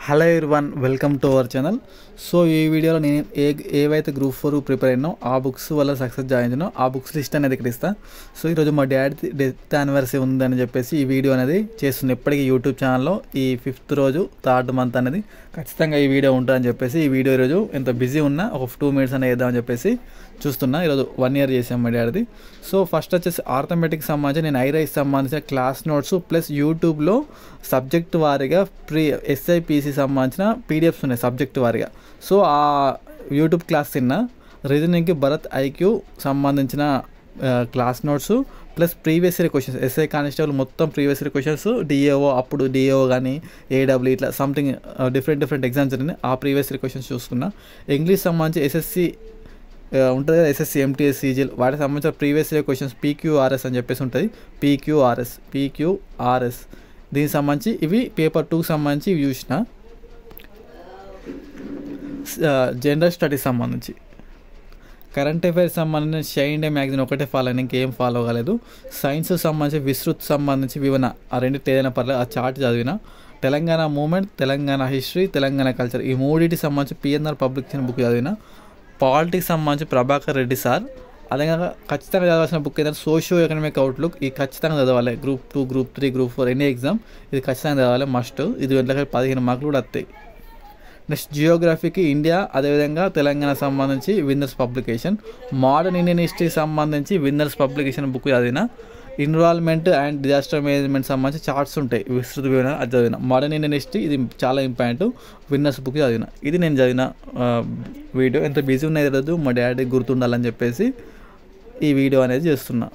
Hello everyone, welcome to our channel. So ఈ వీడియోలో నేను ఏవైతే గ్రూప్ 4 ప్రిపేర్ అయినో ఆ బుక్స్ వల్ల సక్సెస్ జాయిన్ ఆ బుక్స్ లిస్ట్ అనేది ఇక్కడ ఇస్తాను. సో ఈరోజు మా డాడీ డెత్ యానివర్సరీ ఉందని చెప్పేసి ఈ వీడియో అనేది చేస్తున్నాను. ఎప్పటికీ యూట్యూబ్ ఛానల్లో ఈ 5th రోజు 3rd మంత్ అనేది ఖచ్చితంగా ఈ వీడియో ఉంటుందని చెప్పేసి ఈ వీడియో ఈరోజు ఎంత బిజీ ఉన్నా ఒక 2 minutes అనేది వేద్దామని చెప్పేసి చూస్తున్నా. ఈరోజు 1 year చేసాం మా డాడీది. సో ఫస్ట్ వచ్చేసి ఆర్థమెటిక్ సంబంధించి నేను ఐరైస్ సంబంధించిన క్లాస్ నోట్స్ ప్లస్ యూట్యూబ్లో సబ్జెక్ట్ వారీగా ఎస్ఐపిసి సంబంధించిన పీడిఎఫ్స్ ఉన్నాయి సబ్జెక్ట్ వారీగా. సో ఆ యూట్యూబ్ క్లాస్ తిన్న రీజనింగ్కి భరత్ ఐక్యూ సంబంధించిన class notes plus previous year questions SI constable మొత్తం ప్రీవియస్ ఇయర్ క్వశ్చన్స్ డిఏఓ అప్పుడు డిఏఓ కానీ ఏడబ్ల్యూ ఇట్లా సంథింగ్ డిఫరెంట్ ఎగ్జామ్స్ జరిగినాయి. ఆ ప్రీవియస్ ఇయర్ క్వశ్చన్స్ చూసుకున్నా. ఇంగ్లీష్ సంబంధించి ఎస్ఎస్సి ఉంటుంది కదా, ఎస్ఎస్సి ఎంటీఎస్ సీజీఎల్ వాటికి సంబంధించిన ప్రీవియస్ ఇయర్ క్వశ్చన్స్ పీక్యూఆర్ఎస్ అని చెప్పేసి ఉంటుంది. పీక్యూఆర్ఎస్ దీనికి సంబంధించి ఇవి పేపర్ 2కి సంబంధించి ఇవి చూసిన. జనరల్ స్టడీస్ సంబంధించి కరెంట్ అఫైర్స్ సంబంధించిన షై ఇండియా మ్యాగజైన్ ఒకటే ఫాలో అయినా ఇంకేం ఫాలో కాలేదు. సైన్స్ సంబంధించి విస్తృత్ సంబంధించి వివరణ ఆ రెండింటి ఏదైనా పర్లేదు ఆ చార్ట్ చదివిన. Telangana movement, Telangana history, Telangana culture ఈ మూడింటికి సంబంధించి పిఎన్ఆర్ పబ్లికేషన్ బుక్ చదివిన. పాలిటిక్స్ సంబంధించి ప్రభాకర్ రెడ్డి సార్. అదేవిధంగా ఖచ్చితంగా చదవాల్సిన బుక్ ఏంటంటే సోషియో ఎకనామిక్ అవుట్లుక్. ఇది ఖచ్చితంగా చదవాలి. Group 2, group 3, group 4 any exam ఇది ఖచ్చితంగా చదవాలి, మస్ట్. ఇది వెంటనే 15 మార్కులు కూడా వస్తాయి. నెక్స్ట్ జియోగ్రఫీకి ఇండియా, అదేవిధంగా తెలంగాణ సంబంధించి winners publication. Modern Indian history సంబంధించి విన్నర్స్ పబ్లికేషన్ బుక్ చదివిన. ఎన్విరాన్మెంట్ అండ్ డిజాస్టర్ మేనేజ్మెంట్ సంబంధించి చార్ట్స్ ఉంటాయి విస్తృత వివరణ అది చదివిన. మోడర్న్ ఇండియన్ హిస్టరీ ఇది చాలా ఇంపార్టెంట్, విన్నర్స్ బుక్ చదివిన. ఇది నేను చదివిన వీడియో. ఎంత బిజీ ఉన్నది రోజు మా డాడీ గుర్తుండాలని చెప్పేసి ఈ వీడియో అనేది చేస్తున్నా.